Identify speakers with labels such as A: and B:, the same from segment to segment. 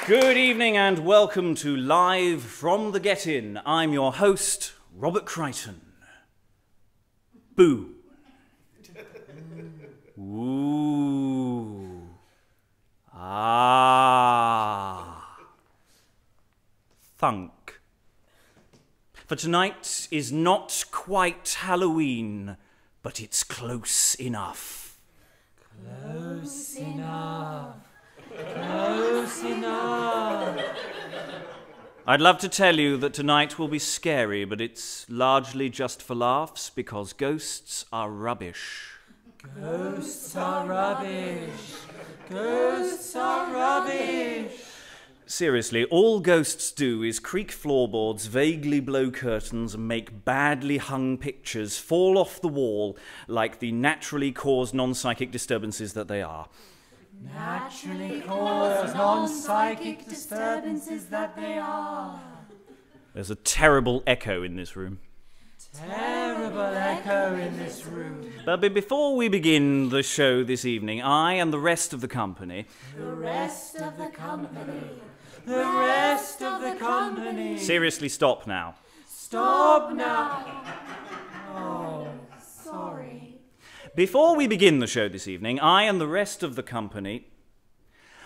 A: Good evening and welcome to Live from the Get-In. I'm your host, Robert Crighton. Boo. Ooh. Ah. Thunk. For tonight is not quite Halloween, but it's close enough.
B: Close enough. Close enough.
A: I'd love to tell you that tonight will be scary, but it's largely just for laughs because ghosts are rubbish.
B: Ghosts are rubbish. Ghosts are rubbish.
A: Seriously, all ghosts do is creak floorboards, vaguely blow curtains, and make badly hung pictures fall off the wall like the naturally caused non-psychic disturbances that they are.
B: Naturally caused non-psychic disturbances that they are.
A: There's a terrible echo in this room.
B: Terrible echo in this room.
A: But before we begin the show this evening, I and the rest of the company...
B: The rest of the company. The rest of the company.
A: Seriously, stop now.
B: Stop now. Oh, sorry.
A: Before we begin the show this evening, I and the rest of the company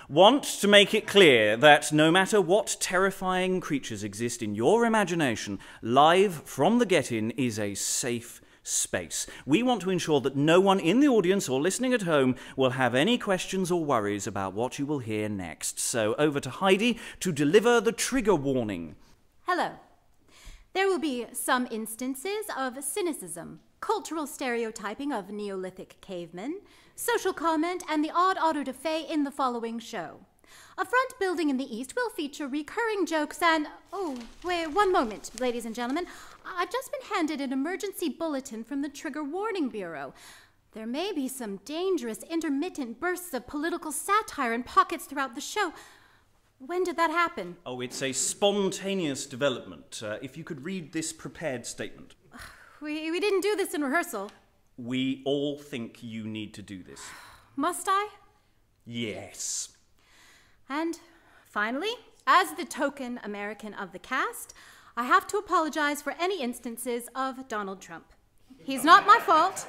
A: want to make it clear that no matter what terrifying creatures exist in your imagination, Live from the Get-In is a safe space. We want to ensure that no one in the audience or listening at home will have any questions or worries about what you will hear next. So over to Heidi to deliver the trigger warning.
C: Hello. There will be some instances of cynicism, cultural stereotyping of Neolithic cavemen, social comment, and the odd auto de fe in the following show. A front building in the east will feature recurring jokes and... Oh, wait, one moment, ladies and gentlemen. I've just been handed an emergency bulletin from the Trigger Warning Bureau. There may be some dangerous intermittent bursts of political satire and pockets throughout the show. When did that happen?
A: Oh, it's a spontaneous development. If you could read this prepared statement.
C: We didn't do this in rehearsal.
A: We all think you need to do this.
C: Must I?
A: Yes.
C: And finally, as the token American of the cast, I have to apologize for any instances of Donald Trump. He's not my fault.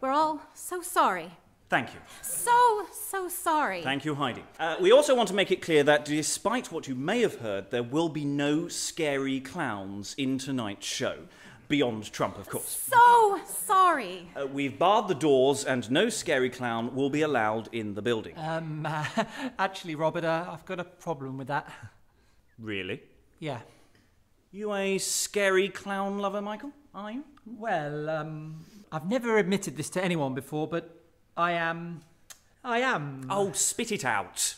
C: We're all so sorry.
A: Thank you.
C: So sorry.
A: Thank you, Heidi. We also want to make it clear that despite what you may have heard, there will be no scary clowns in tonight's show. Beyond Trump, of course.
C: So sorry.
A: We've barred the doors and no scary clown will be allowed in the building.
B: Actually, Robert, I've got a problem with that.
A: Really?
B: Yeah.
A: You a scary clown lover, Michael? Are you?
B: Well, I've never admitted this to anyone before, but I am.
A: Oh, spit it out.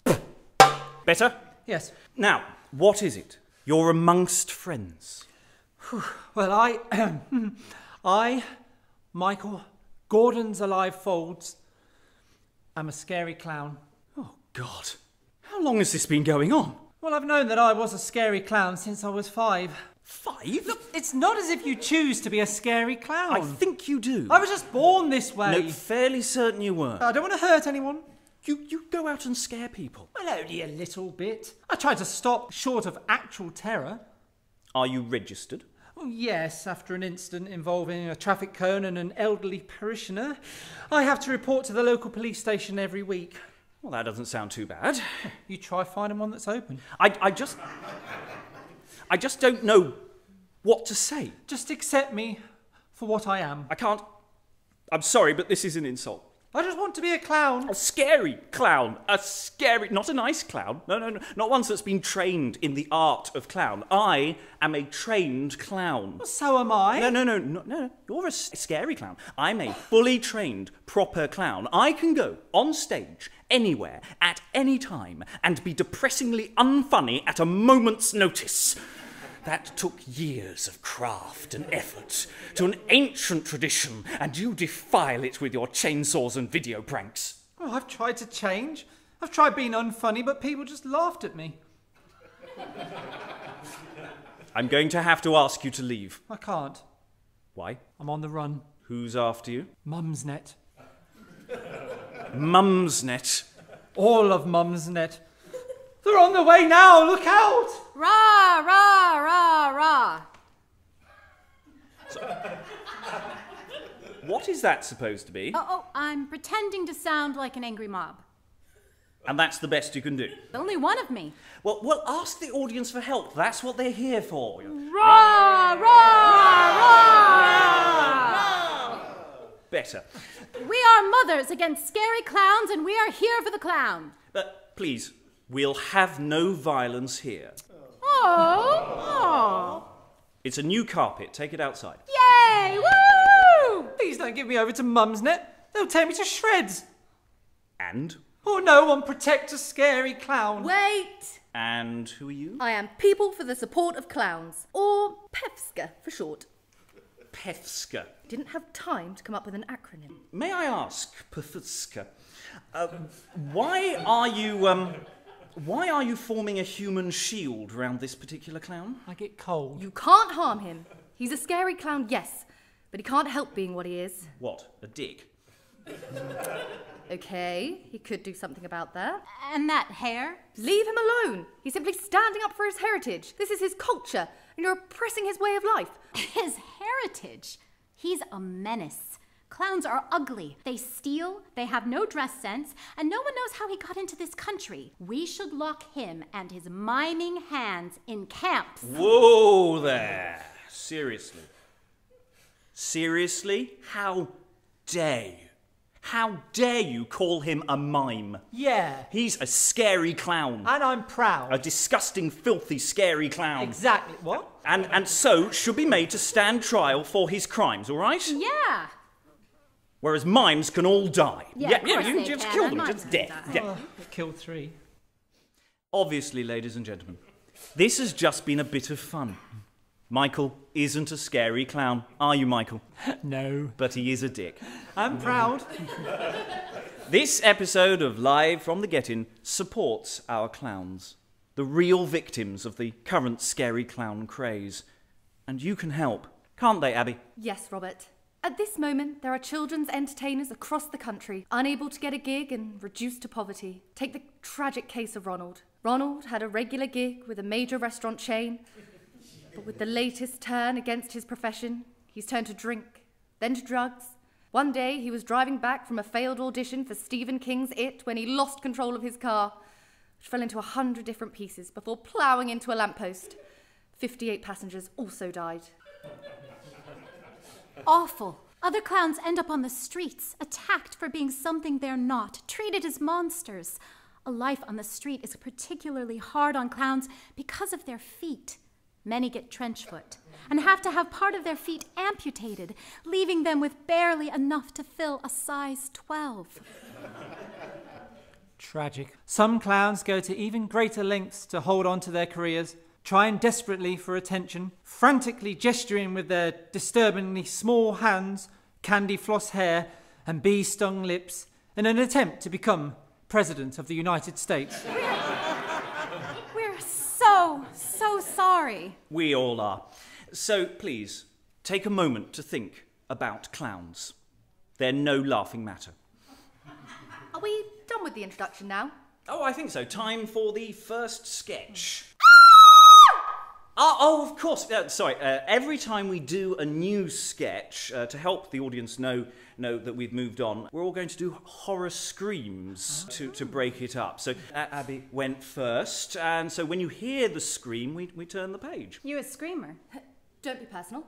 A: Better?
B: Yes.
A: Now, what is it? You're amongst friends.
B: Well, I, Michael, Gordon's Alive Folds, am a scary clown.
A: Oh, God. How long has this been going on?
B: Well, I've known that I was a scary clown since I was 5.
A: 5?
B: Look, it's not as if you choose to be a scary clown.
A: I think you do.
B: I was just born this way.
A: No, fairly certain you were.
B: I don't want to hurt anyone.
A: You go out and scare people.
B: Well, only a little bit. I tried to stop short of actual terror.
A: Are you registered?
B: Oh, yes, after an incident involving a traffic cone and an elderly parishioner, I have to report to the local police station every week.
A: Well, that doesn't sound too bad.
B: You try finding one that's open.
A: I just don't know what to say.
B: Just accept me for what I am.
A: I can't... I'm sorry, but this is an insult.
B: I just want to be a clown.
A: A scary clown. A scary... Not a nice clown. No. Not one that's been trained in the art of clown. I am a trained clown.
B: Well, so am I.
A: No. You're a scary clown. I'm a fully trained, proper clown. I can go on stage, anywhere, at any time, and be depressingly unfunny at a moment's notice. That took years of craft and effort to an ancient tradition, and you defile it with your chainsaws and video pranks.
B: Well, I've tried to change. I've tried being unfunny, but people just laughed at me.
A: I'm going to have to ask you to leave.
B: I can't.
A: Why?
B: I'm on the run.
A: Who's after you?
B: Mumsnet.
A: Mumsnet?
B: All of Mumsnet. They're on the way now, look out!
C: Rah, rah, rah, rah.
A: What is that supposed to be?
C: Oh, I'm pretending to sound like an angry mob.
A: And that's the best you can do?
C: Only one of me.
A: Well, ask the audience for help. That's what they're here for.
C: Rah, rah, rah.
A: Better.
C: We are mothers against scary clowns, and we are here for the clown.
A: But please, we'll have no violence here.
C: Oh.
A: It's a new carpet. Take it outside.
C: Yay! Woo!
B: Please don't give me over to Mumsnet. They'll tear me to shreds.
A: And?
B: Oh no one protect a scary clown.
D: Wait!
A: And who are you?
D: I am People for the Support of Clowns, or PEFSCA for short.
A: PEFSCA.
D: Didn't have time to come up with an acronym.
A: May I ask, PEFSCA, why are you forming a human shield around this particular clown?
B: I get cold.
D: You can't harm him. He's a scary clown, yes, but he can't help being what he is.
A: What? A dick?
D: Okay, he could do something about that.
C: And that hair?
D: Leave him alone. He's simply standing up for his heritage. This is his culture, and you're oppressing his way of life.
C: His heritage? He's a menace. Clowns are ugly. They steal, they have no dress sense, and no one knows how he got into this country. We should lock him and his miming hands in camps.
A: Whoa there. Seriously? Seriously? How dare you? How dare you call him a mime?
B: Yeah.
A: He's a scary clown.
B: And I'm proud.
A: A disgusting, filthy, scary clown.
B: Exactly. What?
A: And so should be made to stand trial for his crimes, all right?
C: Yeah.
A: Whereas mimes can all die.
C: Yeah, of course
A: you
C: they
A: just
C: can.
A: kill them,
C: Mimes
A: just
C: can
A: dead.
C: die.
A: Yeah.
B: I killed 3.
A: Obviously, ladies and gentlemen, this has just been a bit of fun. Michael isn't a scary clown, are you, Michael?
B: No.
A: But he is a dick.
B: I'm proud.
A: This episode of Live from the Get-In supports our clowns, the real victims of the current scary clown craze. And you can help, can't they, Abby?
D: Yes, Robert. At this moment, there are children's entertainers across the country unable to get a gig and reduced to poverty. Take the tragic case of Ronald. Ronald had a regular gig with a major restaurant chain, but with the latest turn against his profession, he's turned to drink, then to drugs. One day, he was driving back from a failed audition for Stephen King's It when he lost control of his car, which fell into 100 different pieces before ploughing into a lamppost. 58 passengers also died.
C: Awful. Other clowns end up on the streets, attacked for being something they're not, treated as monsters. A life on the street is particularly hard on clowns because of their feet. Many get trench foot and have to have part of their feet amputated, leaving them with barely enough to fill a size 12.
B: Tragic. Some clowns go to even greater lengths to hold on to their careers, trying desperately for attention, frantically gesturing with their disturbingly small hands, candy floss hair, and bee-stung lips in an attempt to become President of the United States.
C: We're so sorry.
A: We all are. So please, take a moment to think about clowns. They're no laughing matter.
D: Are we done with the introduction now?
A: Oh, I think so. Time for the first sketch. Oh, of course. Sorry. Every time we do a new sketch, to help the audience know that we've moved on, we're all going to do horror screams to break it up. So Abby went first, and so when you hear the scream, we turn the page.
C: You a screamer.
D: Don't be personal.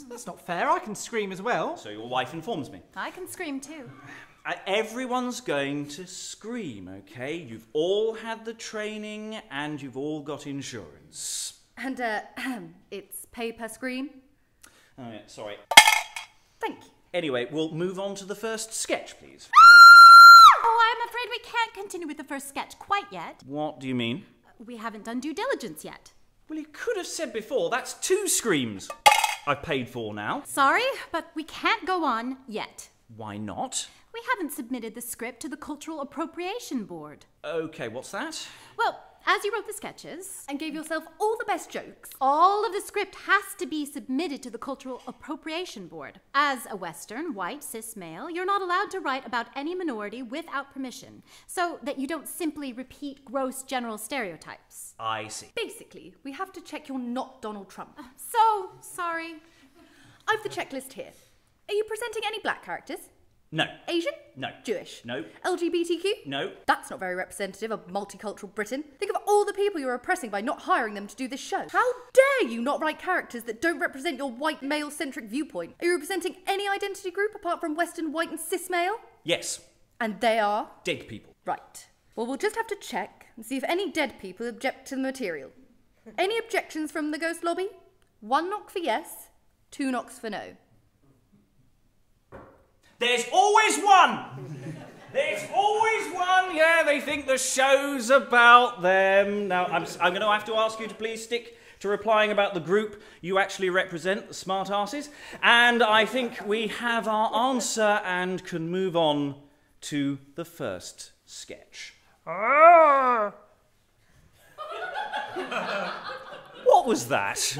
B: That's not fair. I can scream as well.
A: So your wife informs me.
C: I can scream too.
A: Everyone's going to scream, okay? You've all had the training, and you've all got insurance.
D: And, it's pay per scream.
A: Oh, yeah, sorry.
D: Thank you.
A: Anyway, we'll move on to the first sketch, please.
C: Oh, I'm afraid we can't continue with the first sketch quite yet.
A: What do you mean?
C: We haven't done due diligence yet.
A: Well, you could have said before, that's 2 screams I've paid for now.
C: Sorry, but we can't go on yet.
A: Why not?
C: We haven't submitted the script to the Cultural Appropriation Board.
A: Okay, what's that?
C: Well, as you wrote the sketches,
D: And gave yourself all the best jokes.
C: all of the script has to be submitted to the Cultural Appropriation Board. As a Western, white, cis male, you're not allowed to write about any minority without permission, so that you don't simply repeat gross general stereotypes.
A: I see.
D: Basically, we have to check you're not Donald Trump.
C: So, sorry.
D: I've the checklist here. Are you presenting any black characters?
A: No.
D: Asian?
A: No.
D: Jewish?
A: No.
D: LGBTQ?
A: No.
D: That's not very representative of multicultural Britain. Think of all the people you're oppressing by not hiring them to do this show. How dare you not write characters that don't represent your white male-centric viewpoint? Are you representing any identity group apart from Western white and cis male?
A: Yes.
D: And they are?
A: Dead people.
D: Right. Well, we'll just have to check and see if any dead people object to the material. Any objections from the ghost lobby? 1 knock for yes, 2 knocks for no.
A: There's always one! There's always one! Yeah, they think the show's about them. Now, I'm going to have to ask you to please stick to replying about the group you actually represent, the smart asses. And I think we have our answer and can move on to the first sketch. What was that?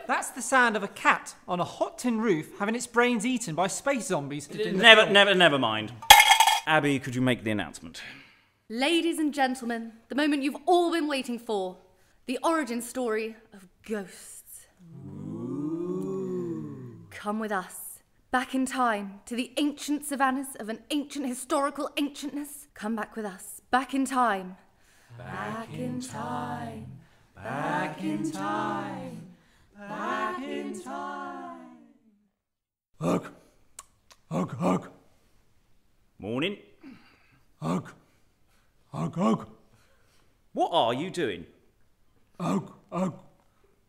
B: That's the sound of a cat on a hot tin roof having its brains eaten by space zombies.
A: Never mind. Abby, could you make the announcement?
D: Ladies and gentlemen, the moment you've all been waiting for. The origin story of ghosts. Ooh. Come with us, back in time, to the ancient savannas of an ancient historical ancientness. Come back with us, back in time. Back in time. Back in time. Back in time.
B: Hug. Hug, hug.
A: Morning.
B: Hug. Hug, hug.
A: What are you doing?
B: Hug, hug.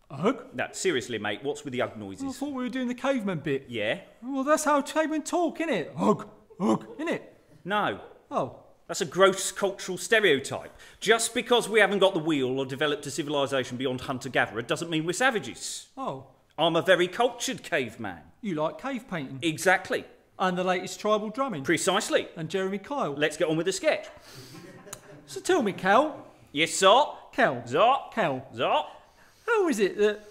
B: Hug?
A: No, seriously, mate, what's with the hug noises?
B: I thought we were doing the caveman bit.
A: Yeah?
B: Well, that's how cavemen talk, innit? Hug, hug, innit?
A: No.
B: Oh.
A: That's a gross cultural stereotype. Just because we haven't got the wheel or developed a civilization beyond hunter-gatherer doesn't mean we're savages.
B: Oh.
A: I'm a very cultured caveman.
B: You like cave painting?
A: Exactly.
B: And the latest tribal drumming?
A: Precisely.
B: And Jeremy Kyle?
A: Let's get on with the sketch.
B: So tell me, Cal.
A: Yes, sir.
B: Cal.
A: Sir.
B: Cal.
A: Sir.
B: How is it that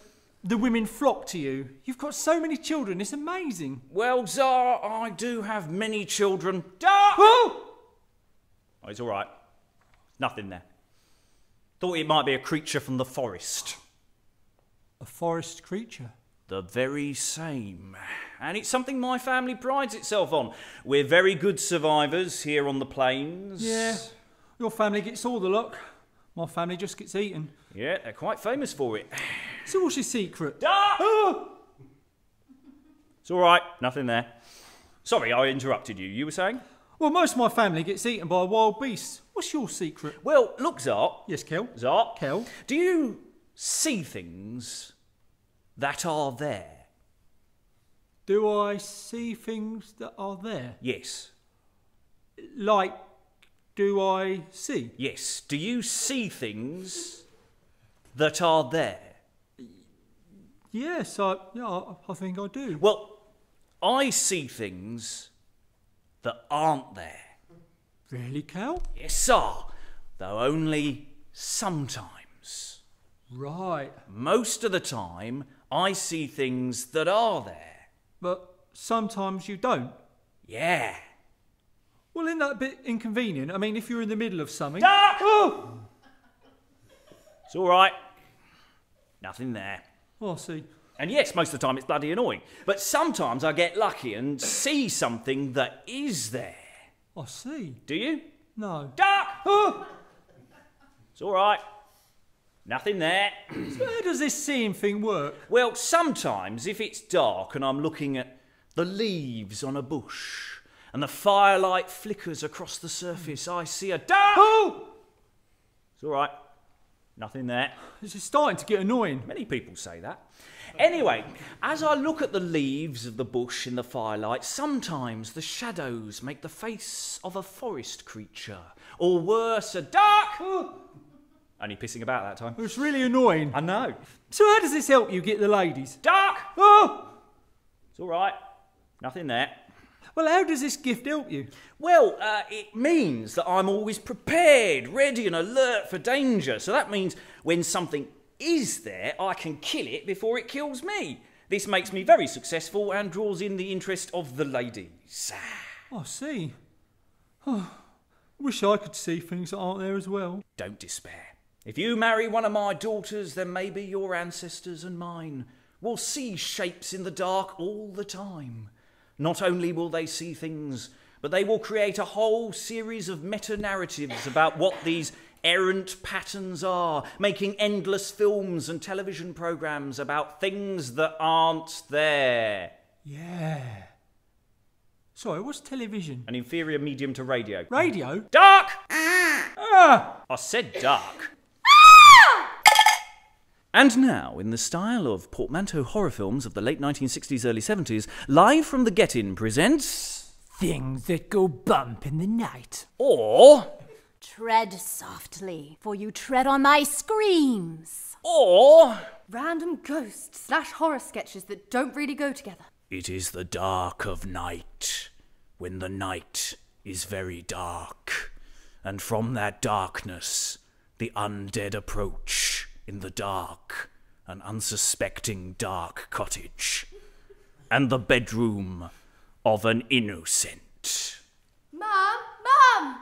B: the women flock to you? You've got so many children, it's amazing.
A: Well, sir, I do have many children.
B: Oh!
A: Oh, it's all right. Nothing there. Thought it might be a creature from the forest.
B: A forest creature?
A: The very same. And it's something my family prides itself on. We're very good survivors here on the plains.
B: Yeah. Your family gets all the luck. My family just gets eaten.
A: Yeah, they're quite famous for it.
B: So what's your secret?
A: Oh! It's all right. Nothing there. Sorry, I interrupted you. You were saying?
B: Well, most of my family gets eaten by wild beasts. What's your secret?
A: Well, look, Zart.
B: Yes, Kel.
A: Zart.
B: Kel.
A: Do you see things that are there?
B: Do I see things that are there?
A: Yes.
B: Like, do I see?
A: Yes. Do you see things that are there?
B: Yes, I think I do.
A: Well, I see things that aren't there.
B: Really, Cal?
A: Yes, sir. Though only sometimes.
B: Right.
A: Most of the time, I see things that are there.
B: But sometimes you don't.
A: Yeah.
B: Well, isn't that a bit inconvenient? I mean, if you're in the middle of something...
A: Ah!
B: Oh!
A: It's all right. Nothing there.
B: Oh, I see.
A: And yes, most of the time it's bloody annoying. But sometimes I get lucky and see something that is there.
B: I see.
A: Do you?
B: No.
A: Duck!
B: Oh!
A: It's all right. Nothing there.
B: So how does this seeing thing work?
A: Well, sometimes if it's dark and I'm looking at the leaves on a bush and the firelight flickers across the surface, I see a duck!
B: Oh!
A: It's all right. Nothing there.
B: This is starting to get annoying.
A: Many people say that. Anyway, as I look at the leaves of the bush in the firelight, sometimes the shadows make the face of a forest creature, or worse, a duck!
B: Oh!
A: Only pissing about that time.
B: It's really annoying.
A: I know.
B: So how does this help you get the ladies?
A: Duck!
B: Oh!
A: It's all right. Nothing there.
B: Well, how does this gift help you?
A: Well, it means that I'm always prepared, ready and alert for danger. So that means when something is there, I can kill it before it kills me. This makes me very successful and draws in the interest of the ladies.
B: I see. Oh, wish I could see things that aren't there as well.
A: Don't despair. If you marry one of my daughters, then maybe your ancestors and mine will see shapes in the dark all the time. Not only will they see things, but they will create a whole series of meta-narratives about what these errant patterns are, making endless films and television programmes about things that aren't there.
B: Yeah. Sorry, what's television?
A: An inferior medium to radio.
B: Radio?
A: Dark!
B: Ah!
A: I said dark. And now, in the style of portmanteau horror films of the late 1960s, early 70s, Live from the Get-In presents...
B: Things that go bump in the night.
A: Or...
C: Tread softly, for you tread on my screams.
A: Or...
D: Random ghost / horror sketches that don't really go together.
A: It is the dark of night, when the night is very dark, and from that darkness, the undead approach in the dark, an unsuspecting dark cottage, and the bedroom of an innocent.
D: Mum!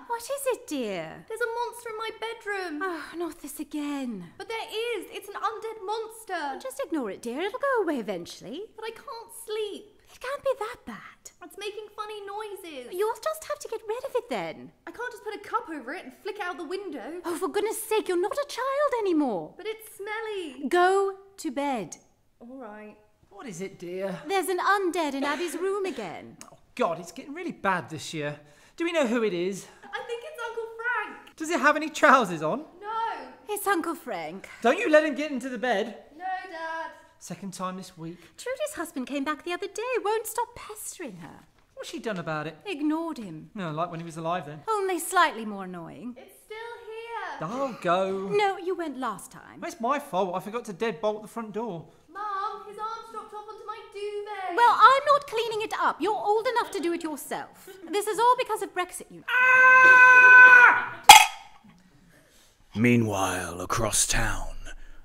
C: What is it, dear?
D: There's a monster in my bedroom.
C: Oh, not this again.
D: But there is. It's an undead monster.
C: Just ignore it, dear. It'll go away eventually.
D: But I can't sleep.
C: It can't be that bad.
D: It's making funny noises.
C: You'll just have to get rid of it then.
D: I can't just put a cup over it and flick it out the window.
C: Oh, for goodness sake, you're not a child anymore.
D: But it's smelly.
C: Go to bed.
D: All right.
B: What is it, dear?
C: There's an undead in Abby's room again.
B: Oh, God, it's getting really bad this year. Do we know who it is?
D: I think it's Uncle Frank.
B: Does it have any trousers on?
D: No.
C: It's Uncle Frank.
B: Don't you let him get into the bed.
D: No, Dad.
B: Second time this week.
C: Trudy's husband came back the other day. Won't stop pestering her.
B: What's she done about it?
C: Ignored him.
B: No, like when he was alive then.
C: Only slightly more annoying.
D: It's still here.
B: I'll go.
C: No, you went last time.
B: It's my fault. I forgot to deadbolt the front door.
D: Mum, his arm's dropped off onto my duvet.
C: Well, I'm not cleaning it up. You're old enough to do it yourself. This is all because of Brexit, you know.
A: Meanwhile, across town,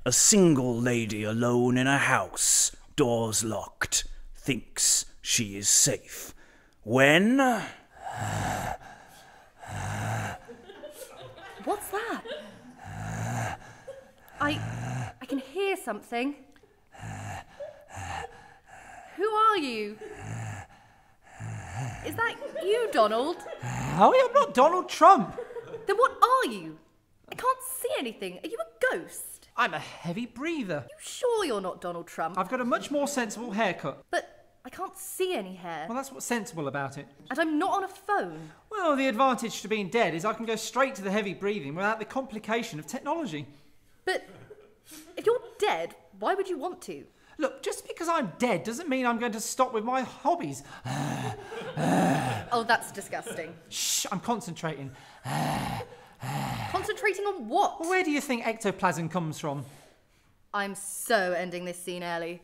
A: a single lady alone in a house, doors locked, thinks she is safe. When...
D: What's that? I can hear something. Who are you? Is that you, Donald?
B: Oh, I'm not Donald Trump.
D: Then what are you? I can't see anything. Are you a ghost?
B: I'm a heavy breather.
D: You sure you're not Donald Trump?
B: I've got a much more sensible haircut.
D: But I can't see any hair.
B: Well, that's what's sensible about it.
D: And I'm not on a phone.
B: Well, the advantage to being dead is I can go straight to the heavy breathing without the complication of technology.
D: But if you're dead, why would you want to?
B: Look, just because I'm dead doesn't mean I'm going to stop with my hobbies.
D: Oh, that's disgusting.
B: Shh, I'm concentrating.
D: Concentrating on what?
B: Where do you think ectoplasm comes from?
D: I'm so ending this scene early.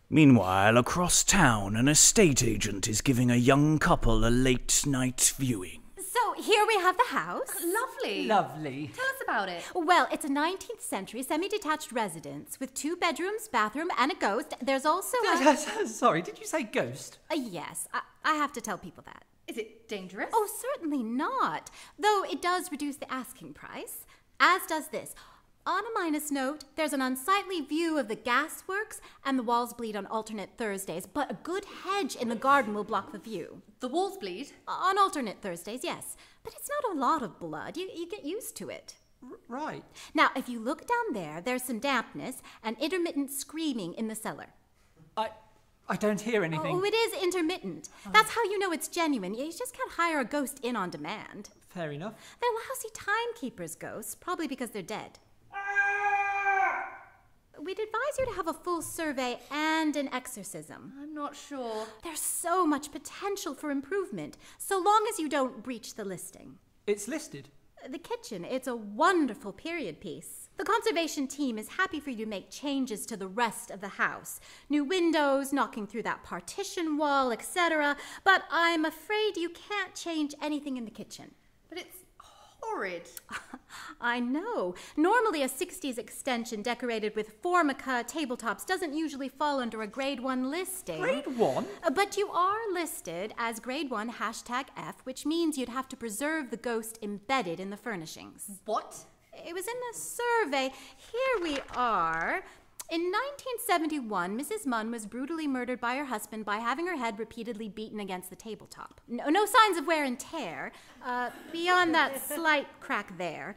A: Meanwhile, across town, an estate agent is giving a young couple a late-night viewing.
C: So here we have the house.
D: Lovely.
B: Lovely.
D: Tell us about it.
C: Well, it's a 19th century semi-detached residence with 2 bedrooms, bathroom, and a ghost. There's also a...
B: Sorry, did you say ghost?
C: Yes, I have to tell people that.
D: Is it dangerous?
C: Oh, certainly not. Though it does reduce the asking price, as does this. On a minus note, there's an unsightly view of the gasworks, and the walls bleed on alternate Thursdays, but a good hedge in the garden will block the view.
D: The walls bleed?
C: On alternate Thursdays, yes. But it's not a lot of blood. You get used to it.
B: Right.
C: Now, if you look down there, there's some dampness and intermittent screaming in the cellar.
B: I don't hear anything.
C: Oh, it is intermittent. That's how you know it's genuine. You just can't hire a ghost in on demand.
B: Fair enough.
C: They're lousy timekeepers, ghosts, probably because they're dead. We'd advise you to have a full survey and an exorcism.
D: I'm not sure.
C: There's so much potential for improvement, so long as you don't breach the listing.
B: It's listed.
C: The kitchen, it's a wonderful period piece. The conservation team is happy for you to make changes to the rest of the house. New windows, knocking through that partition wall, etc. But I'm afraid you can't change anything in the kitchen.
D: But it's horrid.
C: I know. Normally a 60s extension decorated with Formica tabletops doesn't usually fall under a grade 1 listing.
B: Grade 1?
C: But you are listed as grade 1 #F, which means you'd have to preserve the ghost embedded in the furnishings.
D: What?
C: It was in the survey. Here we are. In 1971, Mrs. Munn was brutally murdered by her husband by having her head repeatedly beaten against the tabletop. No signs of wear and tear, beyond that slight crack there.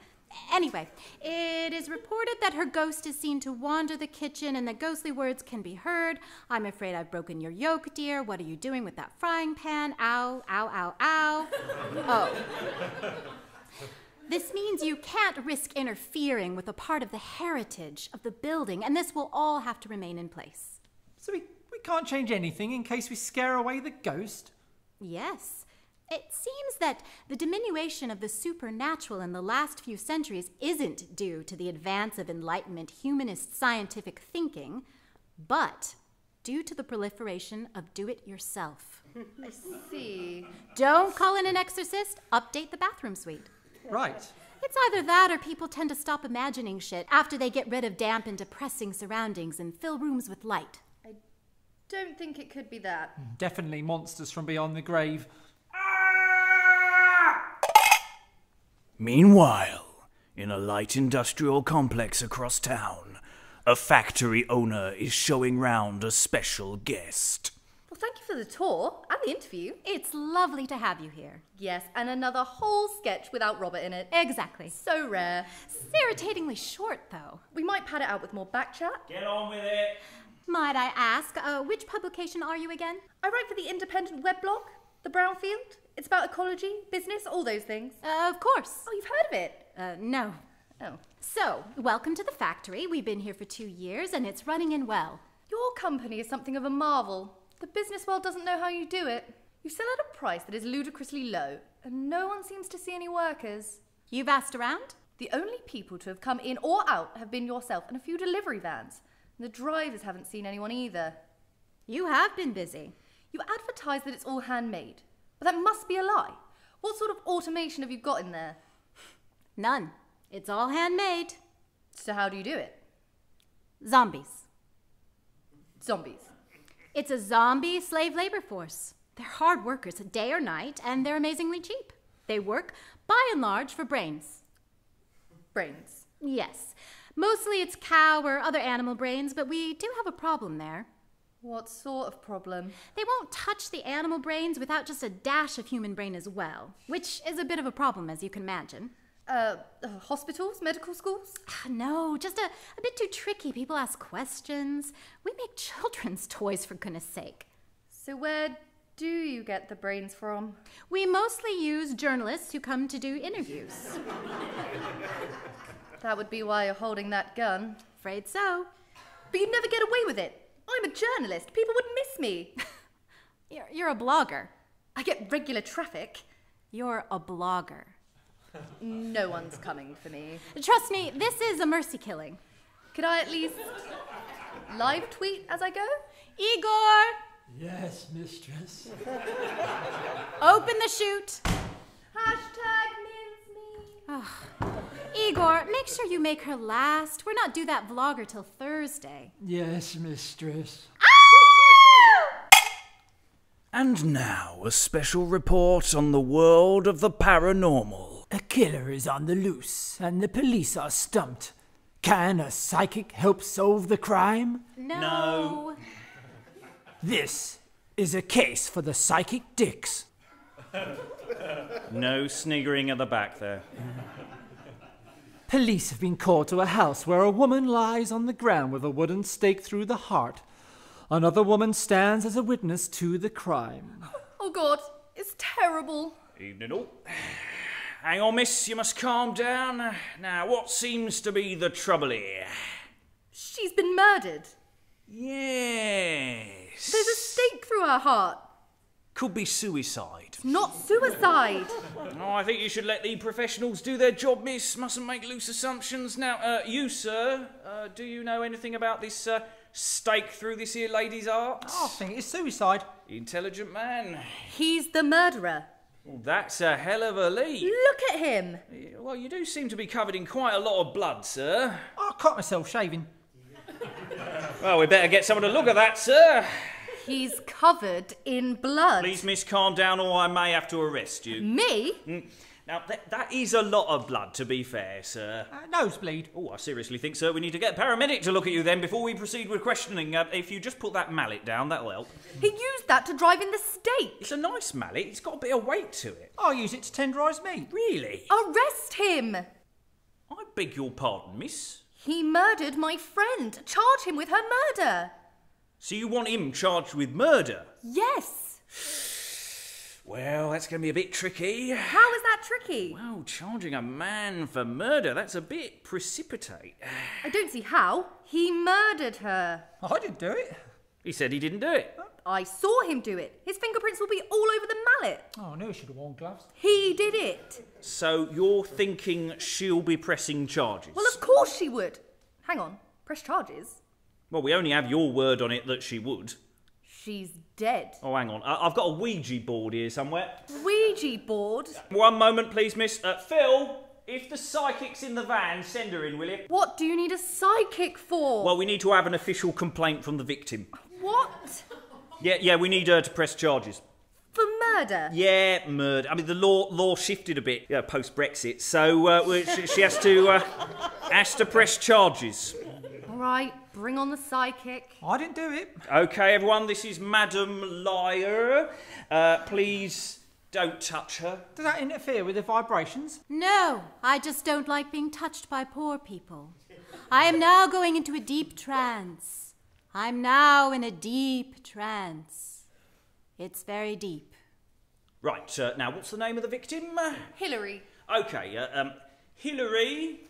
C: Anyway, it is reported that her ghost is seen to wander the kitchen and that ghostly words can be heard. I'm afraid I've broken your yoke, dear. What are you doing with that frying pan? Ow, ow, ow, ow. Oh. This means you can't risk interfering with a part of the heritage of the building, and this will all have to remain in place.
B: So we can't change anything in case we scare away the ghost?
C: Yes. It seems that the diminution of the supernatural in the last few centuries isn't due to the advance of Enlightenment humanist scientific thinking, but due to the proliferation of do-it-yourself.
D: I see.
C: Don't call in an exorcist, update the bathroom suite.
B: Right.
C: It's either that or people tend to stop imagining shit after they get rid of damp and depressing surroundings and fill rooms with light.
D: I don't think it could be that.
B: Definitely monsters from beyond the grave.
A: Meanwhile, in a light industrial complex across town, a factory owner is showing round a special guest.
D: Well, thank you for the tour and the interview.
C: It's lovely to have you here.
D: Yes, and another whole sketch without Robert in it.
C: Exactly.
D: So rare.
C: It's irritatingly short, though.
D: We might pad it out with more back chat.
A: Get on with it.
C: Might I ask, which publication are you again?
D: I write for the independent web blog, The Brownfield. It's about ecology, business, all those things.
C: Of course.
D: Oh, you've heard of it?
C: No.
D: Oh.
C: So, welcome to the factory. We've been here for 2 years, and it's running in well.
D: Your company is something of a marvel. The business world doesn't know how you do it. You sell at a price that is ludicrously low, and no one seems to see any workers.
C: You've asked around?
D: The only people to have come in or out have been yourself and a few delivery vans. And the drivers haven't seen anyone either.
C: You have been busy.
D: You advertise that it's all handmade, but that must be a lie. What sort of automation have you got in there?
C: None. It's all handmade.
D: So how do you do it?
C: Zombies.
D: Zombies.
C: It's a zombie slave labor force. They're hard workers, day or night, and they're amazingly cheap. They work, by and large, for brains.
D: Brains.
C: Yes. Mostly it's cow or other animal brains, but we do have a problem there.
D: What sort of problem?
C: They won't touch the animal brains without just a dash of human brain as well, which is a bit of a problem, as you can imagine.
D: Hospitals? Medical schools?
C: No, just a bit too tricky. People ask questions. We make children's toys, for goodness sake.
D: So where do you get the brains from?
C: We mostly use journalists who come to do interviews.
D: That would be why you're holding that gun.
C: Afraid so.
D: But you'd never get away with it. I'm a journalist. People would miss me.
C: You're a blogger.
D: I get regular traffic.
C: You're a blogger.
D: No one's coming for me.
C: Trust me, this is a mercy killing.
D: Could I at least live tweet as I go?
C: Igor!
B: Yes, mistress.
C: Open the chute.
D: #mincemeat.
C: Igor, make sure you make her last. We're not due that vlogger till Thursday.
B: Yes, mistress.
A: And now, a special report on the world of the paranormal.
B: A killer is on the loose, and the police are stumped. Can a psychic help solve the crime?
C: No.
B: This is a case for the psychic dicks.
A: No sniggering at the back there.
B: Police have been called to a house where a woman lies on the ground with a wooden stake through the heart. Another woman stands as a witness to the crime.
D: Oh God, it's terrible.
A: Evening all. Hang on, miss, you must calm down. Now, what seems to be the trouble here?
D: She's been murdered.
A: Yes.
D: There's a stake through her heart.
A: could be suicide.
D: Not suicide.
A: Oh, I think you should let the professionals do their job, miss. Mustn't make loose assumptions. Now, you, sir, do you know anything about this stake through this here lady's heart?
B: I think it's suicide.
A: Intelligent man.
D: He's the murderer.
A: Well, that's a hell of a lead.
D: Look at him.
A: Well, you do seem to be covered in quite a lot of blood, sir.
B: I cut myself shaving.
A: Well, we better get someone to look at that, sir.
D: He's covered in blood.
A: Please, miss, calm down or I may have to arrest you.
D: Me?
A: Now, that is a lot of blood, to be fair, sir.
B: Nosebleed.
A: Oh, I seriously think, sir, we need to get a paramedic to look at you then before we proceed with questioning. If you just put that mallet down, that'll help.
D: He used that to drive in the stake.
A: It's a nice mallet. It's got a bit of weight to it.
B: I use it to tenderise meat.
A: Really?
D: Arrest him.
A: I beg your pardon, miss.
D: He murdered my friend. Charge him with her murder.
A: So you want him charged with murder?
D: Yes.
A: Well, that's going to be a bit tricky.
D: How is that tricky?
A: Well, charging a man for murder, that's a bit precipitate.
D: I don't see how. He murdered her.
B: I didn't do it.
A: He said he didn't do it.
D: I saw him do it. His fingerprints will be all over the mallet.
B: Oh, I knew I should have worn gloves.
D: He did it.
A: So you're thinking she'll be pressing charges?
D: Well, of course she would. Hang on. Press charges?
A: Well, we only have your word on it that she would.
D: She's dead.
A: Oh, hang on. I've got a Ouija board here somewhere.
D: Ouija board?
A: One moment, please, miss. Phil, if the psychic's in the van, send her in, will you?
D: What do you need a psychic for?
A: Well, we need to have an official complaint from the victim.
D: What?
A: Yeah, we need her to press charges.
D: For murder?
A: Yeah, murder. I mean, the law shifted a bit post-Brexit, so she has to press charges.
D: All right, bring on the psychic.
B: I didn't do it.
A: Okay, everyone, this is Madam Liar. Please don't touch her.
B: Does that interfere with the vibrations?
C: No, I just don't like being touched by poor people. I am now going into a deep trance. I'm now in a deep trance. It's very deep.
A: Right, now what's the name of the victim?
D: Hillary.
A: Okay, Hillary,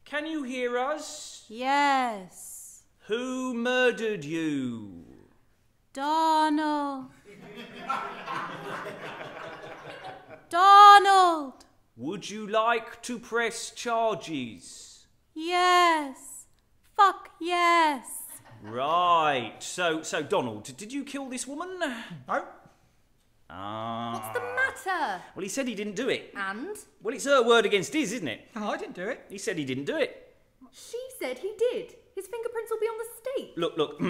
A: can you hear us?
C: Yes.
A: Who murdered you?
C: Donald. Donald.
A: Would you like to press charges?
C: Yes. Fuck yes.
A: Right, so Donald, did you kill this woman?
B: No.
D: What's the matter?
A: Well, he said he didn't do it.
D: And?
A: Well, it's her word against his, isn't it?
B: I didn't do it.
A: He said he didn't do it.
D: She said he did. His fingerprints will be on the stake.
A: Look,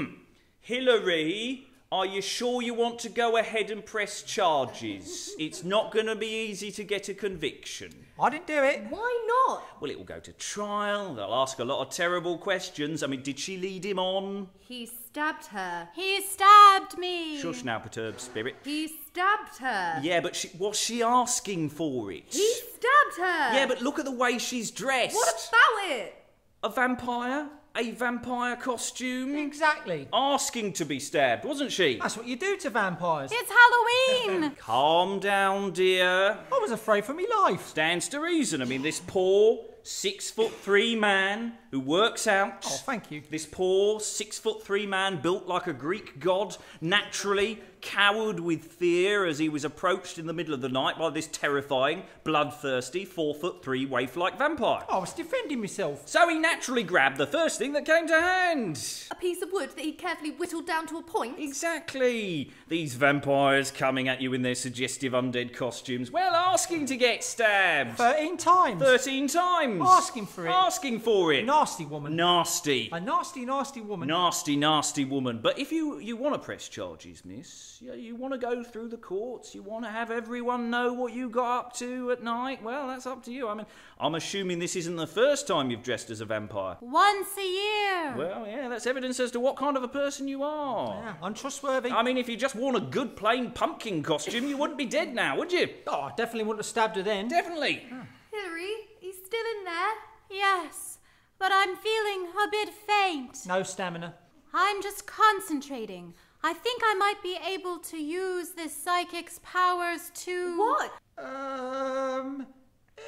A: Hillary, are you sure you want to go ahead and press charges? It's not going to be easy to get a conviction.
B: I didn't do it.
D: Why not?
A: Well, it will go to trial. They'll ask a lot of terrible questions. I mean, did she lead him on?
D: He stabbed her.
C: He stabbed me.
A: Shush now, perturbed spirit.
D: He stabbed her.
A: Yeah, but was she asking for it?
D: He stabbed her.
A: Yeah, but look at the way she's dressed.
D: What about it?
A: A vampire? A vampire costume?
B: Exactly.
A: Asking to be stabbed, wasn't she?
B: That's what you do to vampires.
C: It's Halloween.
A: Calm down, dear.
B: I was afraid for my life.
A: Stands to reason. I mean, this poor 6'3" man who works out.
B: Oh, thank you.
A: This poor 6'3" man built like a Greek god, naturally cowered with fear as he was approached in the middle of the night by this terrifying, bloodthirsty 4'3" waif-like vampire.
B: I was defending myself.
A: So he naturally grabbed the first thing that came to hand.
D: A piece of wood that he carefully whittled down to a point?
A: Exactly. These vampires coming at you in their suggestive undead costumes. Well, asking to get stabbed.
B: 13 times.
A: 13 times.
B: Asking for it.
A: Asking for it.
B: Nasty woman.
A: Nasty.
B: A nasty, nasty woman.
A: Nasty, nasty woman. But if you want to press charges, miss, you want to go through the courts, you want to have everyone know what you got up to at night, well, that's up to you. I mean, I'm assuming this isn't the first time you've dressed as a vampire.
C: Once a year.
A: Well, yeah, that's evidence as to what kind of a person you are.
B: Yeah, untrustworthy.
A: I mean, if you just worn a good plain pumpkin costume, you wouldn't be dead now, would you?
B: Oh, I definitely wouldn't have stabbed her then.
A: Definitely.
D: Hillary, he's still in there.
C: Yes, but I'm feeling a bit faint.
B: No stamina.
C: I'm just concentrating. I think I might be able to use this psychic's powers to...
D: What?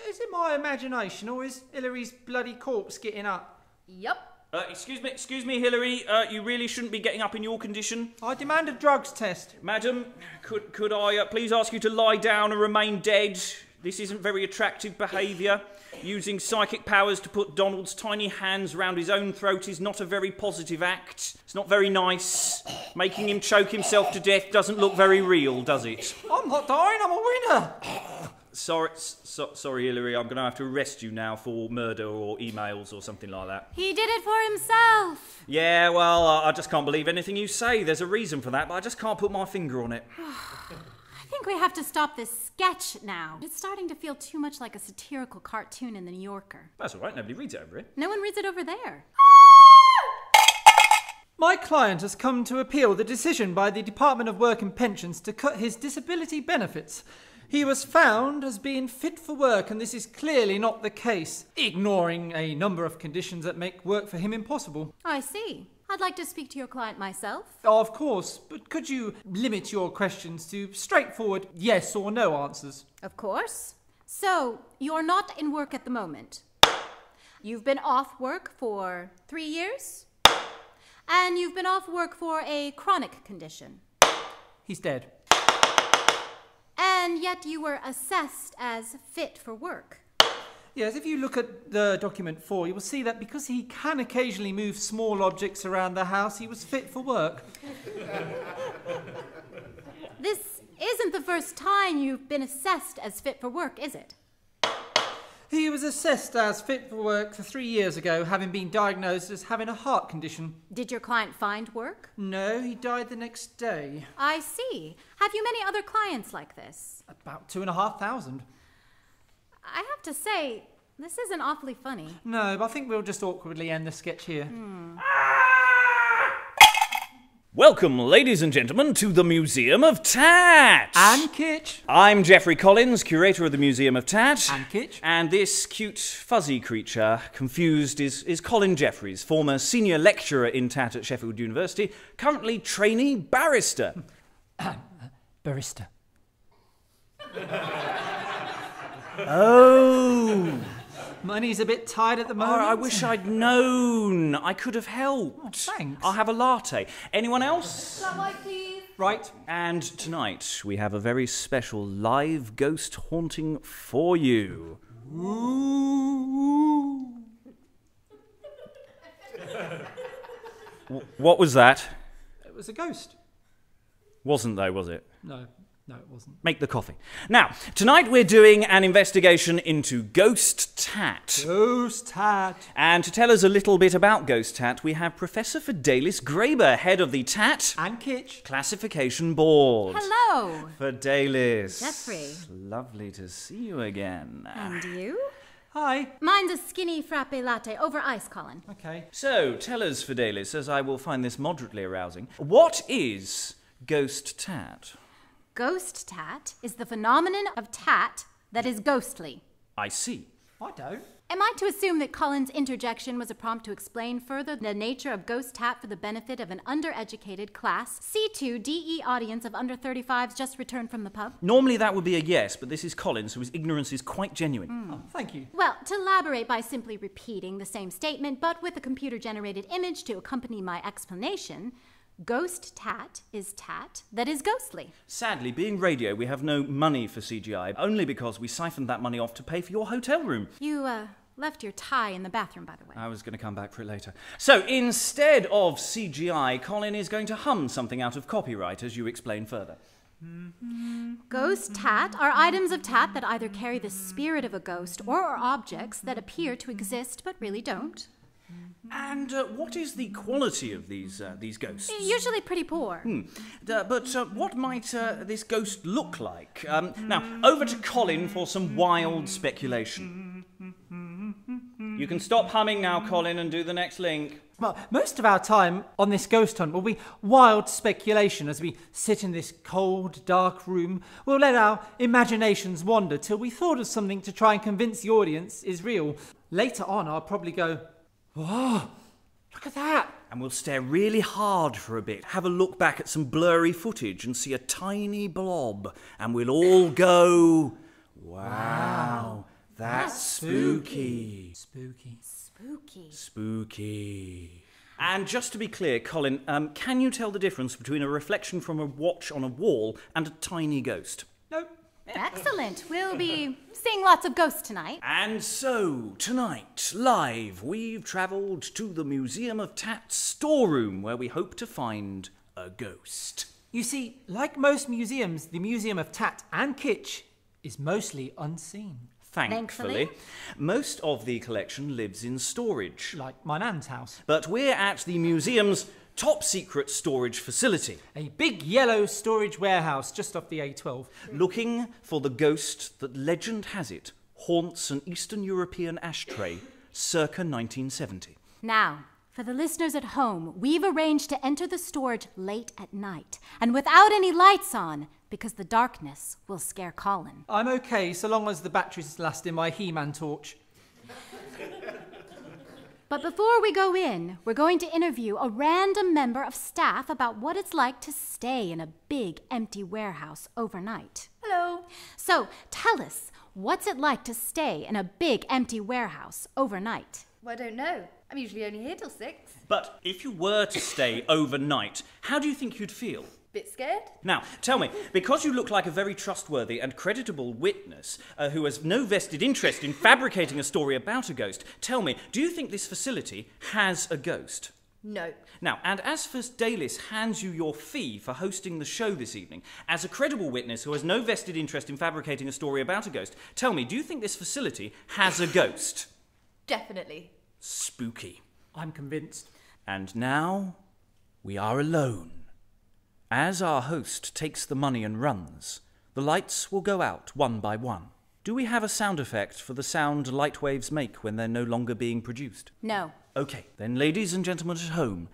B: Is it my imagination or is Hillary's bloody corpse getting up?
D: Yup.
A: Excuse me, Hilary. You really shouldn't be getting up in your condition.
B: I demand a drugs test.
A: Madam, could I please ask you to lie down and remain dead? This isn't very attractive behaviour. Using psychic powers to put Donald's tiny hands round his own throat is not a very positive act. It's not very nice. Making him choke himself to death doesn't look very real, does it?
B: I'm not dying, I'm a winner.
A: Sorry, Hilary, I'm going to have to arrest you now for murder or emails or something like that.
C: He did it for himself.
A: Yeah, well, I just can't believe anything you say. There's a reason for that, but I just can't put my finger on it.
C: I think we have to stop this sketch now. It's starting to feel too much like a satirical cartoon in the New Yorker.
A: That's all right, nobody reads it over here.
C: No one reads it over there.
B: My client has come to appeal the decision by the Department of Work and Pensions to cut his disability benefits. He was found as being fit for work, and this is clearly not the case, ignoring a number of conditions that make work for him impossible.
C: I see. I'd like to speak to your client myself.
B: Oh, of course, but could you limit your questions to straightforward yes or no answers?
C: Of course. So, you're not in work at the moment. You've been off work for 3 years? And you've been off work for a chronic condition.
B: He's dead.
C: And yet you were assessed as fit for work.
B: Yes, if you look at the document 4, you will see that because he can occasionally move small objects around the house, he was fit for work.
C: This isn't the first time you've been assessed as fit for work, is it?
B: He was assessed as fit for work 3 years ago, having been diagnosed as having a heart condition.
C: Did your client find work?
B: No, he died the next day.
C: I see. Have you many other clients like this?
B: About 2,500.
C: I have to say, this isn't awfully funny.
B: No, but I think we'll just awkwardly end the sketch here.
A: Welcome, ladies and gentlemen, to the Museum of Tat!
B: And kitsch.
A: I'm Geoffrey Collins, curator of the Museum of Tat.
B: And kitsch.
A: And this cute, fuzzy creature, confused, is Colin Jeffries, former senior lecturer in Tat at Sheffield University, currently trainee barrister.
B: Barista.
A: Oh!
B: Money's a bit tight at the moment.
A: I wish I'd known. I could have helped.
B: Oh, thanks.
A: I'll have a latte. Anyone else?
D: Flat white, please.
B: Right.
A: And tonight we have a very special live ghost haunting for you. What was that?
B: It was a ghost.
A: Wasn't though, was it?
B: No, it wasn't.
A: Make the coffee. Now, tonight we're doing an investigation into ghost tat.
B: Ghost tat.
A: And to tell us a little bit about ghost tat, we have Professor Fidelis Graeber, head of the Tat
B: And kitsch.
A: Classification Board.
C: Hello.
A: Fidelis.
C: Jeffrey.
A: Lovely to see you again.
C: And you?
B: Hi.
C: Mine's a skinny frappe latte over ice, Colin.
B: Okay.
A: So, tell us, Fidelis, as I will find this moderately arousing, what is ghost tat?
C: Ghost tat is the phenomenon of tat that is ghostly.
A: I see.
B: I don't.
C: Am I to assume that Colin's interjection was a prompt to explain further the nature of ghost tat for the benefit of an undereducated class C2 DE audience of under 35s just returned from the pub?
A: Normally that would be a yes, but this is Colin, so his ignorance is quite genuine.
B: Oh, thank you.
C: Well, to elaborate by simply repeating the same statement, but with a computer-generated image to accompany my explanation, ghost tat is tat that is ghostly.
A: Sadly, being radio, we have no money for CGI, only because we siphoned that money off to pay for your hotel room.
C: You, left your tie in the bathroom, by the way.
A: I was going to come back for it later. So, instead of CGI, Colin is going to hum something out of copyright as you explain further.
C: Ghost tat are items of tat that either carry the spirit of a ghost or are objects that appear to exist but really don't.
A: And what is the quality of these ghosts?
C: Usually pretty poor.
A: But what might this ghost look like? Now, over to Colin for some wild speculation. You can stop humming now, Colin, and do the next link.
B: Well, most of our time on this ghost hunt will be wild speculation as we sit in this cold, dark room. We'll let our imaginations wander till we thought of something to try and convince the audience is real. Later on, I'll probably go, "Whoa, look at that."
A: And we'll stare really hard for a bit, have a look back at some blurry footage and see a tiny blob. And we'll all go, "Wow, that's spooky."
B: Spooky.
C: Spooky.
A: Spooky. And just to be clear, Colin, can you tell the difference between a reflection from a watch on a wall and a tiny ghost?
B: Nope.
C: Excellent. We'll be seeing lots of ghosts tonight.
A: And so, tonight, live, we've travelled to the Museum of Tat's storeroom, where we hope to find a ghost.
B: You see, like most museums, the Museum of Tat and Kitsch is mostly unseen.
A: Thankfully, most of the collection lives in storage.
B: Like my nan's house.
A: But we're at the museum's top secret storage facility,
B: A big yellow storage warehouse just off the A12.
A: looking for the ghost that legend has it haunts an Eastern European ashtray circa 1970.
C: Now, for the listeners at home, we've arranged to enter the storage late at night and without any lights on because the darkness will scare Colin.
B: I'm okay so long as the batteries last in my He-Man torch.
C: But before we go in, we're going to interview a random member of staff about what it's like to stay in a big empty warehouse overnight.
D: Hello.
C: So, tell us, what's it like to stay in a big empty warehouse overnight?
D: Well, I don't know. I'm usually only here till 6.
A: But if you were to stay overnight, how do you think you'd feel?
D: Bit scared?
A: Now, tell me, because you look like a very trustworthy and creditable witness who has no vested interest in fabricating a story about a ghost, tell me, do you think this facility has a ghost?
D: No.
A: Now, and as for Dalis hands you your fee for hosting the show this evening, as a credible witness who has no vested interest in fabricating a story about a ghost, tell me, do you think this facility has a ghost?
D: Definitely.
A: Spooky.
B: I'm convinced.
A: And now, we are alone. As our host takes the money and runs, the lights will go out one by one. Do we have a sound effect for the sound light waves make when they're no longer being produced?
C: No.
A: Okay, then ladies and gentlemen at home,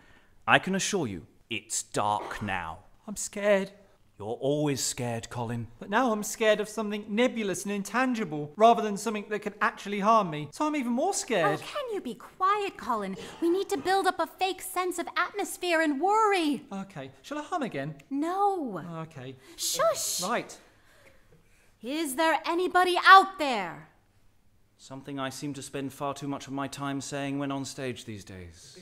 A: I can assure you, it's dark now.
B: I'm scared.
A: You're always scared, Colin.
B: But now I'm scared of something nebulous and intangible, rather than something that could actually harm me. So I'm even more
C: Oh,
B: scared.
C: can you be quiet, Colin? We need to build up a fake sense of atmosphere and worry.
B: Okay, shall I hum again?
C: No.
B: Okay.
C: Shush.
B: Right.
C: Is there anybody out there?
A: Something I seem to spend far too much of my time saying when on stage these days.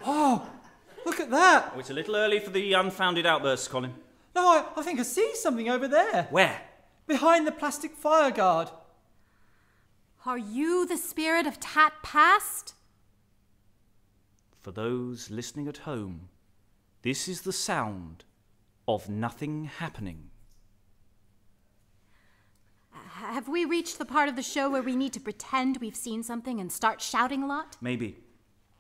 B: Oh, look at that.
A: Oh, it's a little early for the unfounded outbursts, Colin.
B: No, I think I see something over there.
A: Where?
B: Behind the plastic fire guard.
C: Are you the spirit of Tat Past?
A: For those listening at home, this is the sound of nothing happening.
C: Have we reached the part of the show where we need to pretend we've seen something and start shouting a lot?
A: Maybe.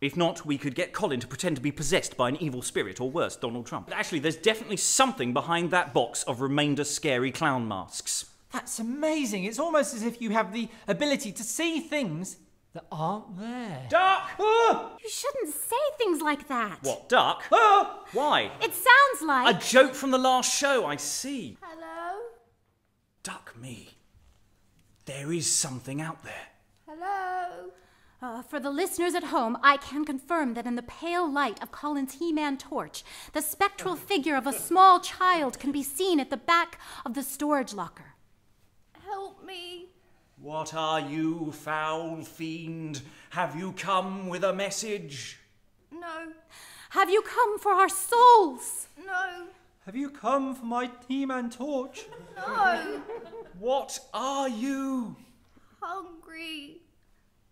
A: If not, we could get Colin to pretend to be possessed by an evil spirit, or worse, Donald Trump. But actually, there's definitely something behind that box of remainder scary clown masks.
B: That's amazing. It's almost as if you have the ability to see things that aren't there.
A: Duck!
B: Ah!
C: You shouldn't say things like that.
A: What, duck?
B: Ah!
A: Why?
C: It sounds
A: A
C: like...
A: joke from the last show, I see.
D: Hello?
A: Duck me. There is something out there.
D: Hello?
C: For the listeners at home, I can confirm that in the pale light of Colin's He-Man torch, the spectral figure of a small child can be seen at the back of the storage locker.
D: Help me.
A: What are you, foul fiend? Have you come with a message?
D: No.
C: Have you come for our souls?
D: No.
B: Have you come for my He-Man torch?
D: No.
A: What are you?
D: Hungry.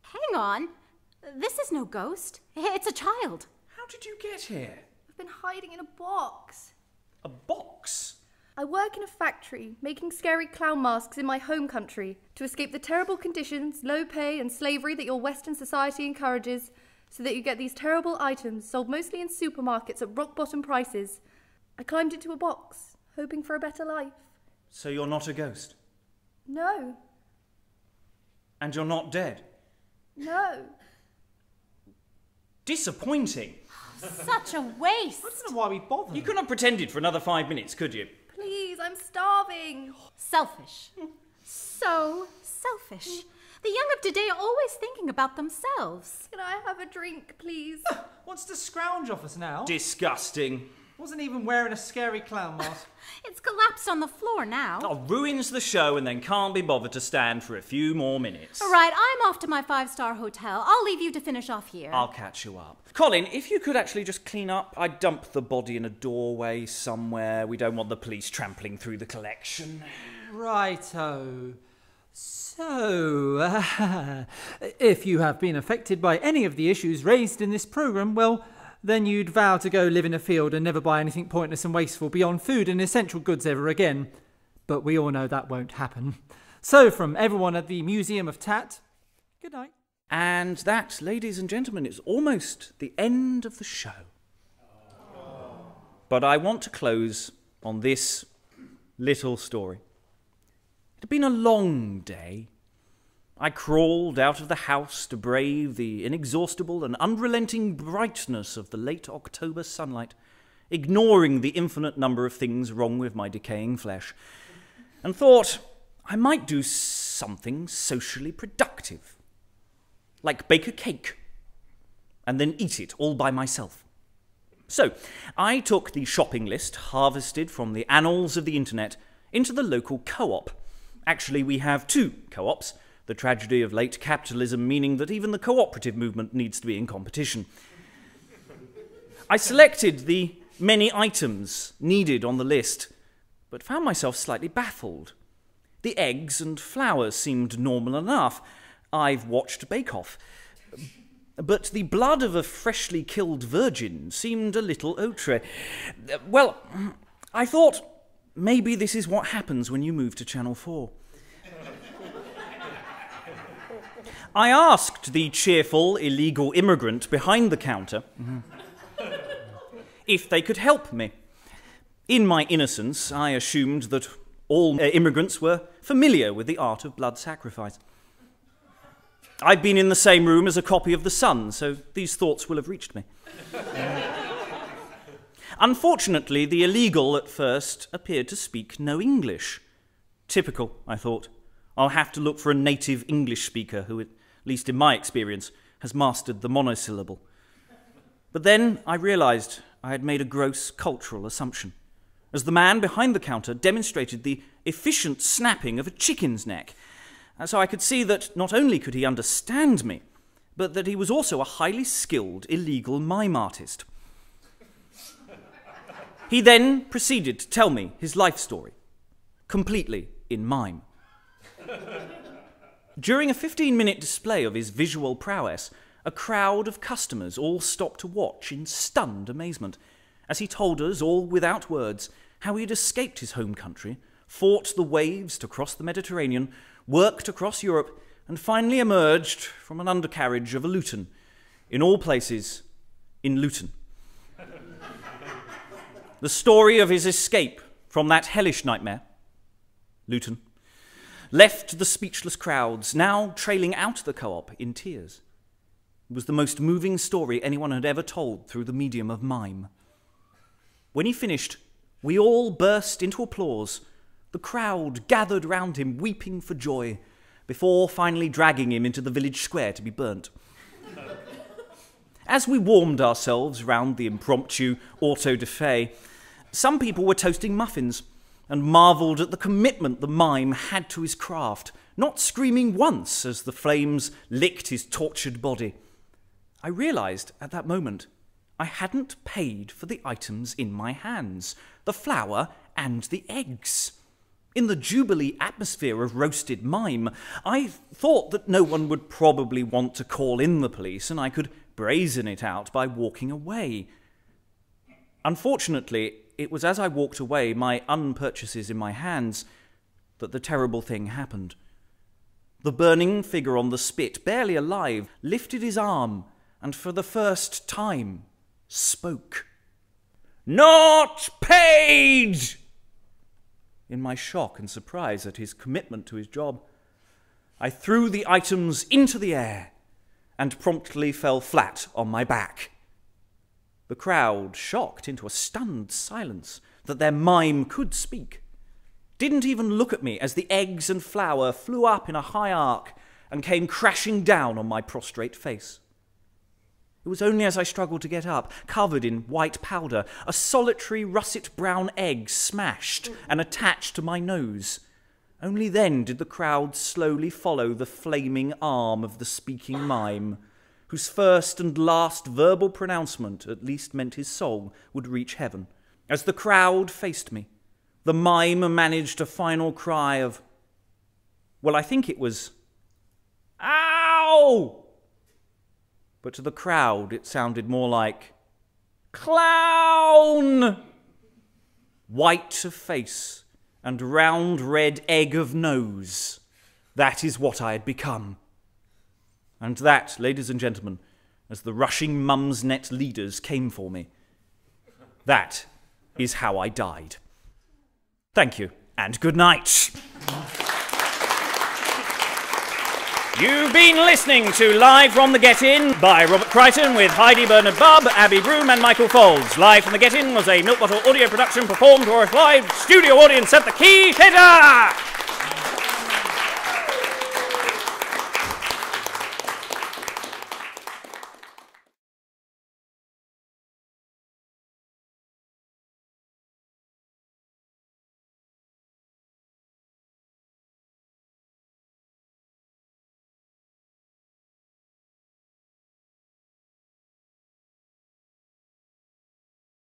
C: Hang on. This is no ghost. It's a child.
A: How did you get here?
D: I've been hiding in a box.
A: A box?
D: I work in a factory, making scary clown masks in my home country to escape the terrible conditions, low pay and slavery that your Western society encourages, so that you get these terrible items sold mostly in supermarkets at rock-bottom prices. I climbed into a box, hoping for a better life.
A: So you're not a ghost?
D: No.
A: And you're not dead?
D: No.
A: Disappointing.
C: Such a waste.
B: I don't know why we bother.
A: You couldn't have pretended for another 5 minutes, could you?
D: Please, I'm starving.
C: Selfish. So selfish. The young of today are always thinking about themselves.
D: Can I have a drink, please?
B: Wants to scrounge off us now.
A: Disgusting.
B: Wasn't even wearing a scary clown mask.
C: It's collapsed on the floor now.
A: Oh, ruins the show and then can't be bothered to stand for a few more minutes.
C: All right, I'm off to my 5-star hotel. I'll leave you to finish off here.
A: I'll catch you up. Colin, if you could actually just clean up, I'd dump the body in a doorway somewhere. We don't want the police trampling through the collection.
B: Righto. So, if you have been affected by any of the issues raised in this programme, well, then you'd vow to go live in a field and never buy anything pointless and wasteful beyond food and essential goods ever again. But we all know that won't happen. So, from everyone at the Museum of Tat, good night.
A: And that, ladies and gentlemen, is almost the end of the show. But I want to close on this little story. It had been a long day. I crawled out of the house to brave the inexhaustible and unrelenting brightness of the late October sunlight, ignoring the infinite number of things wrong with my decaying flesh, and thought I might do something socially productive, like bake a cake, and then eat it all by myself. So, I took the shopping list harvested from the annals of the internet into the local co-op. Actually, we have 2 co-ops, the tragedy of late capitalism meaning that even the cooperative movement needs to be in competition. I selected the many items needed on the list, but found myself slightly baffled. The eggs and flowers seemed normal enough. I've watched Bake Off. But the blood of a freshly killed virgin seemed a little outre. Well, I thought maybe this is what happens when you move to Channel 4. I asked the cheerful illegal immigrant behind the counter if they could help me. In my innocence, I assumed that all immigrants were familiar with the art of blood sacrifice. I've been in the same room as a copy of The Sun, so these thoughts will have reached me. Unfortunately, the illegal at first appeared to speak no English. Typical, I thought. I'll have to look for a native English speaker who, at least in my experience, has mastered the monosyllable. But then I realised I had made a gross cultural assumption, as the man behind the counter demonstrated the efficient snapping of a chicken's neck. So I could see that not only could he understand me, but that he was also a highly skilled illegal mime artist. He then proceeded to tell me his life story, completely in mime. During a 15-minute display of his visual prowess, a crowd of customers all stopped to watch in stunned amazement, as he told us, all without words, how he had escaped his home country, fought the waves to cross the Mediterranean, worked across Europe, and finally emerged from an undercarriage of a Luton, in all places, in Luton. The story of his escape from that hellish nightmare, Luton, left the speechless crowds, now trailing out the co-op in tears. It was the most moving story anyone had ever told through the medium of mime. When he finished, we all burst into applause. The crowd gathered round him, weeping for joy, before finally dragging him into the village square to be burnt. As we warmed ourselves round the impromptu auto-da-fe, some people were toasting muffins and marvelled at the commitment the mime had to his craft, not screaming once as the flames licked his tortured body. I realised at that moment I hadn't paid for the items in my hands, the flour and the eggs. In the jubilee atmosphere of roasted mime, I thought that no one would probably want to call in the police and I could brazen it out by walking away. Unfortunately, it was as I walked away, my unpurchases in my hands, that the terrible thing happened. The burning figure on the spit, barely alive, lifted his arm and for the first time spoke. "Not paid!" In my shock and surprise at his commitment to his job, I threw the items into the air and promptly fell flat on my back. The crowd, shocked into a stunned silence that their mime could speak, didn't even look at me as the eggs and flour flew up in a high arc and came crashing down on my prostrate face. It was only as I struggled to get up, covered in white powder, a solitary russet-brown egg smashed and attached to my nose. Only then did the crowd slowly follow the flaming arm of the speaking mime, whose first and last verbal pronouncement at least meant his soul would reach heaven. As the crowd faced me, the mime managed a final cry of, well, I think it was, "Ow!" But to the crowd it sounded more like, "Clown!" White of face and round red egg of nose. That is what I had become. And that, ladies and gentlemen, as the rushing Mumsnet leaders came for me, that is how I died. Thank you, and good night. You've been listening to Live from the Get-In by Robert Crighton with Heidi Bernard-Bubb, Abby Broom and Michael Folds. Live from the Get-In was a Milk Bottle audio production performed for a live studio audience at the Quay Theatre!